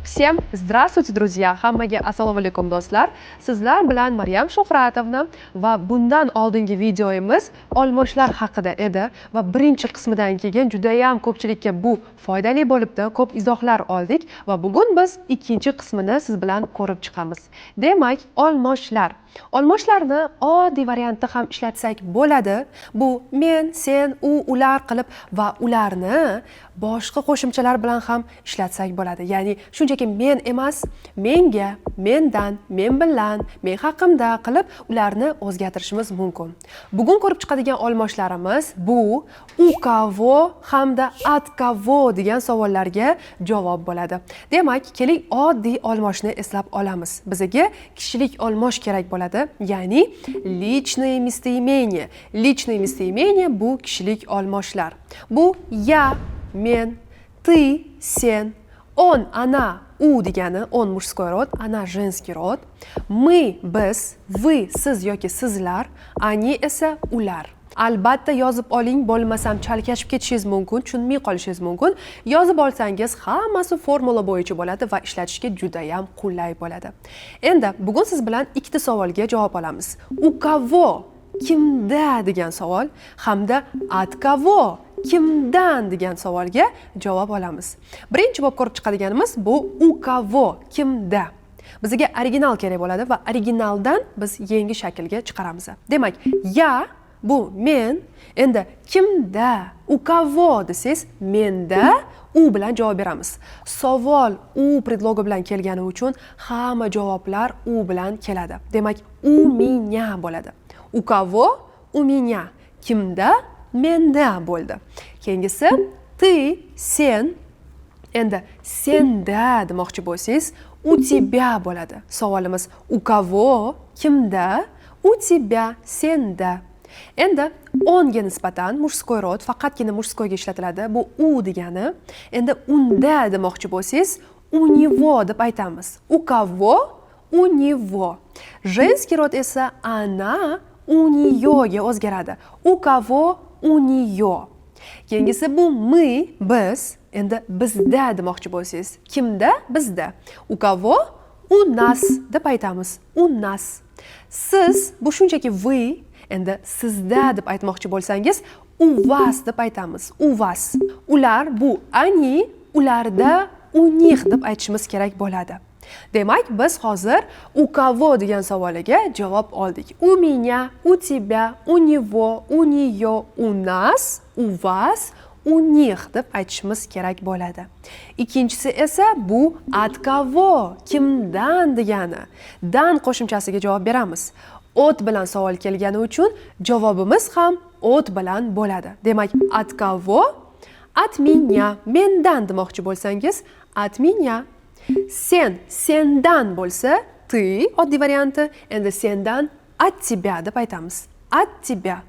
Всем здравствуйте, друзья! Hammaga assalomu alaykum do'stlar. Sizlar bilan Maryam Shuhratovna va bundan oldingi videomiz olmoshlar haqida edi va birinchi qismidan keyin juda ham ko'pchilikka bu foydali bo'libdi. Ko'p izohlar oldik va bugun biz ikkinchi qismini siz bilan ko'rib chiqamiz. Demak, olmoshlar. Olmoshlarni oddiy variantda ham ishlatsak bo'ladi. Bu men, sen, u, ular qilib va ularni boshqa qo'shimchalar bilan ham ishlatsak bo'ladi. Ya'ni shunchaki men emas, menga, mendan, men bilan, men haqimda qilib ularni o'zgartirishimiz mumkin. Bugun ko'rib chiqadigan olmoshlarimiz bu u kavo hamda at kavo degan savollarga javob bo'ladi. Demak, keling oddiy olmoshni eslab olamiz. Bizga kishilik olmosh kerak bo'ladi. Ya'ni личные местоимения. Личные местоимения bu kishilik olmoshlar. Bu я, men, ты, sen, он, она, u degani on мужской род, она женский род. Мы, biz, вы, siz yoki sizlar, они esa ular. Albatta yozib oling, bo'lmasam chalkashib ketishingiz mumkin, tushunmay qolishingiz mumkin. Yozib olsangiz hammasi formula bo'yicha bo'ladi va ishlatishga juda ham qulay bo'ladi. Endi bugun siz bilan ikkita savolga javob olamiz. U kavo, kimda degan savol hamda at kavo, kimdan degan savolga javob olamiz. Birinchi bo'lib ko'rib chiqadiganimiz bu u kavo, kimda. Bizga original kerak bo'ladi va originaldan biz yangi shaklga chiqaramiz. Demak, ya bu men, endi kimda, u kavo desangiz menda u bilan javob beramiz. Savol u predlogi bilan kelgani uchun hamma javoblar u bilan keladi. Demak, u меня bo'ladi. U kavo, u меня. Kimda, menda bo'ldi. Keyingisi ты, sen. Endi senda demoqchi bo'lsangiz u тебя bo'ladi. Savolimiz u kavo, kimda, u тебя, senda. Endi onga nisbatan mужской род faqatgina mужскойga ishlatiladi. Bu u degani. Endi unda demoqchi bo'lsangiz у него deb aytamiz. У кого? У него. Женский род esa она, у нее ga o'zgaradi. У кого? У нее. Keyingisi bu мы, biz. Endi bizda demoqchi bo'lsangiz kimda? Bizda. У кого? У нас deb aytamiz. У нас. Siz bu shunchaki вы. Endi sizda deb aytmoqchi bo'lsangiz u вас deb aytamiz. U вас. Ular bu они, ularda u них deb aytishimiz kerak bo'ladi. Demak, biz hozir u kого degan savoliga javob oldik. У меня, у тебя, у него, у нее, у нас, у вас, у них deb aytishimiz kerak bo'ladi. Ikkinchisi esa bu от кого, kimdan degani. Dan qo'shimchasiga javob beramiz. Ot bilan savol kelgani uchun javobimiz ham ot bilan bo'ladi. Demak, от кого? От меня. Mendan demoqchi bo'lsangiz, от меня. Sen, sendan bo'lsa, ты oddiy varianti. Endi sendan от тебя deb aytamiz. От тебя.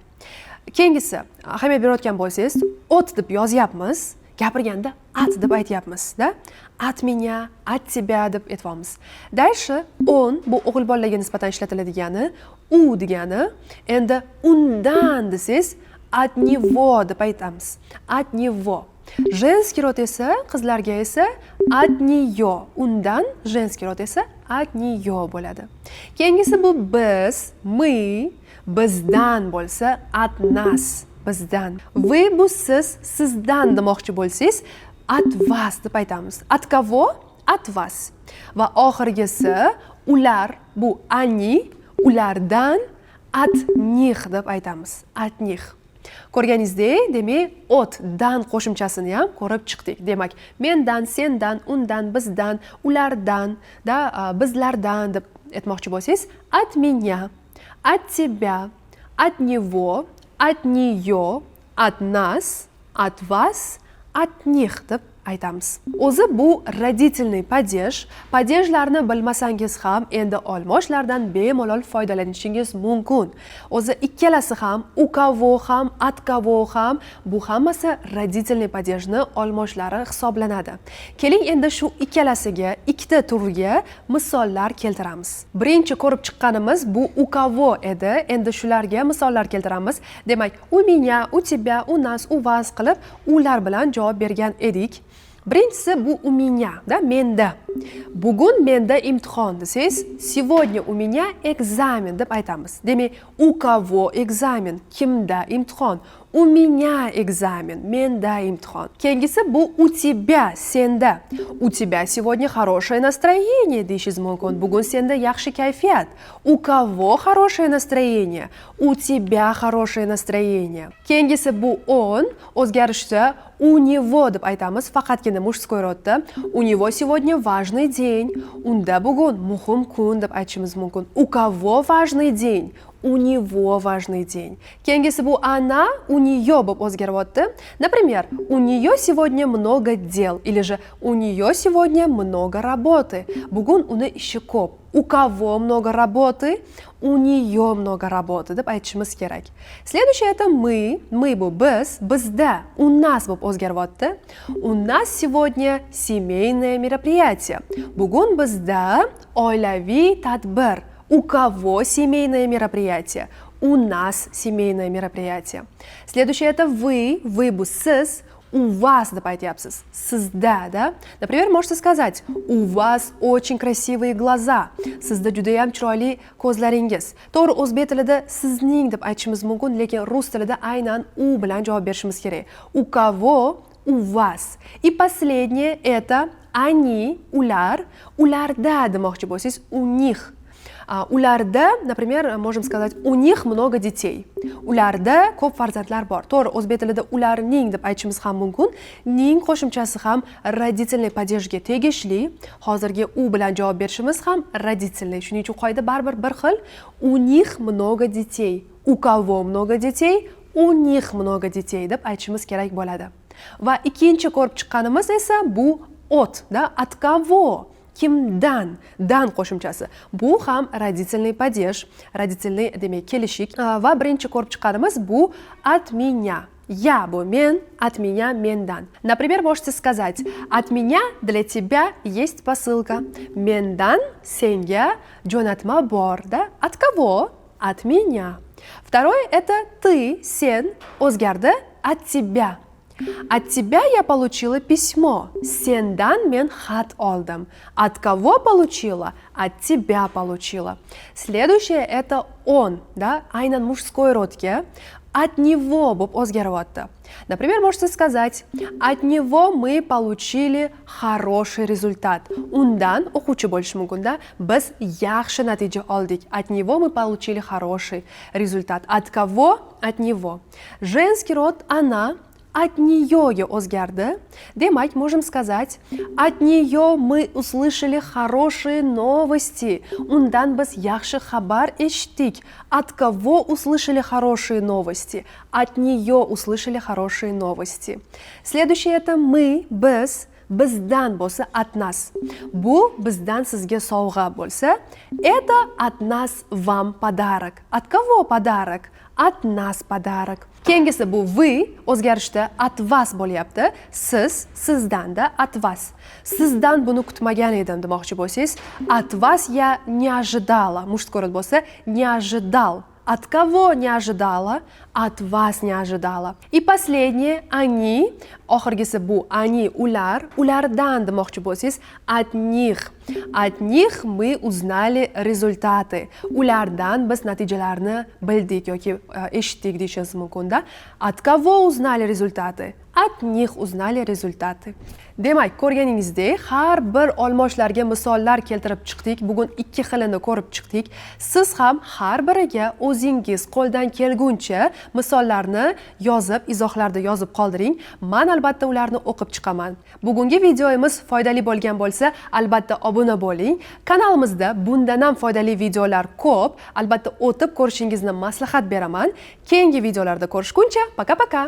Keyingisi, ahamiyat berayotgan bo'lsangiz, ot deb yozyapmiz. Gapirganda at deb aytyapmiz-da. От меня, от тебя deb aytamiz. Дальше он bu o'g'il bolalarga nisbatan ishlatiladigani, u degani. Endi undan desangiz от него deb aytamiz. От него. Женский род esa qizlarga esa от нее. Undan женский род esa от нее bo'ladi. Keyingisi bu biz, мы, bizdan bo'lsa от нас. Bizdan. Вы bu siz, sizdan demoqchi bo'lsangiz от вас deb aytamiz. От кого? От вас. Va oxirgisi ular bu они, ulardan от них deb aytamiz. От них. Ko'rganingizdek, demak, ot dan qo'shimchasini ham ko'rib chiqdik. Demak, mendan, sendan, undan, bizdan, ulardan, bizlardan deb aytmoqchi bo'lsangiz, от меня, от тебя, от него, от нее, от нас, от вас, от них deb aytamiz. O'zi bu родительный падеж. Padejlarni bilmasangiz ham endi olmoshlardan bemalol foydalanishingiz mumkin. O'zi ikkalasi ham, u kavo ham, at kavo ham bu hammasi родительный падejni olmoshlari hisoblanadi. Keling endi shu ikkalasiga, ikkita turga misollar keltiramiz. Birinchi ko'rib chiqqanimiz bu u kavo edi. Endi shularga misollar keltiramiz. Demak, у меня, у тебя, у нас, у вас qilib ular bilan javob bergan edik. Birinchisi bu u меня, da, menda. Bugun menda imtihon desangiz, сегодня у меня экзамен deb aytamiz. Demak, u kого экзамен, kimda imtihon? У меня экзамен, menda imtihon. Keyingisi bu у тебя, senda. У тебя сегодня хорошее настроение deyishingiz mumkin. Bugun senda yaxshi kayfiyat. У кого хорошее настроение? У тебя хорошее настроение. Keyingisi bu он, o'zgarishsa у него deb aytamiz, faqatgina mujskoy rodda. У него сегодня важный день. Unda bugun muhim kun deb aytishimiz mumkin. У кого важный день? У него важный день. Keyingisi bu она, у нее bo'lib o'zgaryapti. Например, у нее сегодня много дел или же у нее сегодня много работы. Bugun uni ishi ko'p. У кого много работы? У нее много работы deb aytishimiz kerak. Следующее это мы. Мы bu biz, bizda, у нас bo'lib o'zgaryapti. У нас сегодня семейное мероприятие. Bugun bizda oilaviy tadbir. У кого семейное мероприятие? У нас семейное мероприятие. Следующее это вы bu siz, у вас deb aytyapsiz. Sizda, да? Например, можете сказать, у вас очень красивые глаза. Sizda judayam chiroyli ko'zlaringiz. To'g'ri, o'zbek tilida sizning deb aytishimiz mumkin, lekin rus tilida aynan u bilan javob berishimiz kerak. У кого? У вас. И последнее это они, ular, ularda demoqchi bo'lsangiz, у них. Ularda, например, можем сказать, у них много детей. Ularda ko'p farzandlar bor. To'g'ri, o'zbek tilida ularning deb aytishimiz ham mumkin. Ning qo'shimchasi ham родительный падежga tegishli. Hozirgi u bilan javob berishimiz ham родительный. Shuning uchun qoida baribir bir xil. У них много детей. У кого много детей? У них много детей deb aytishimiz kerak bo'ladi. Va ikkinchi ko'rib chiqqanimiz esa bu от, да, от кого? Kimdan? Dan qo'shimchasi. Bu ham родительный падеж, родительный demak kelishik. Va birinchi ko'rib chiqqanimiz bu от меня. Я bu men, от меня mendan. Например, можете сказать: от меня для тебя есть посылка. Mendan senga jo'natma bor, да? От кого? От меня. Второе это ты, sen, o'zgardi, от тебя. От тебя я получила письмо. Sendan men xat oldim. От кого получила? От тебя получила. Следующее это он, да, aynan мужской rodga. От него bo'lib o'zgaryapti. Например, можете сказать: от него мы получили хороший результат. Undan o'quvchi bo'lishi mumkin, да? Biz yaxshi natija oldik. От него мы получили хороший результат. От кого? От него. Женский род она. От нее o'zgardi. Demak, можем сказать: от нее мы услышали хорошие новости. Undan biz yaxshi xabar eshitdik. От кого услышали хорошие новости? От нее услышали хорошие новости. Следующее это мы, biz. Bizdan bo'lsa от нас. Bu bizdan sizga sovg'a bo'lsa, это от нас вам подарок. От кого подарок? От нас подарок. Keyingisi bu вы o'zgarishda от вас bo'lyapti. Siz, sizdan-da от вас. Sizdan buni kutmagan edim demoqchi bo'lsangiz, от вас я не ожидала. Мужской род bo'lsa, не ожидал. От кого не ожидала? От вас не ожидала. И последнее, они, oxirgisi bu они, ular, ulardan demoqchi bo'lsangiz, от них. От них мы узнали результаты. Ulardan biz natijalarni bildik yoki eshitdik deyishingiz mumkin-da. От кого узнали результаты? От них узнали результаты. Demak, ko'rganingizdek, har bir olmoshlarga misollar keltirib chiqdik. Bugun ikki xilini ko'rib chiqdik. Siz ham har biriga o'zingiz qo'ldan kelguncha misollarni yozib, izohlarda yozib qoldiring. Men albatta ularni o'qib chiqaman. Bugungi videomiz foydali bo'lgan bo'lsa, albatta obuna bo'ling. Kanalimizda bundan ham foydali videolar ko'p. Albatta o'tib ko'rishingizni maslahat beraman. Keyingi videolarda ko'rishguncha, paka-paka.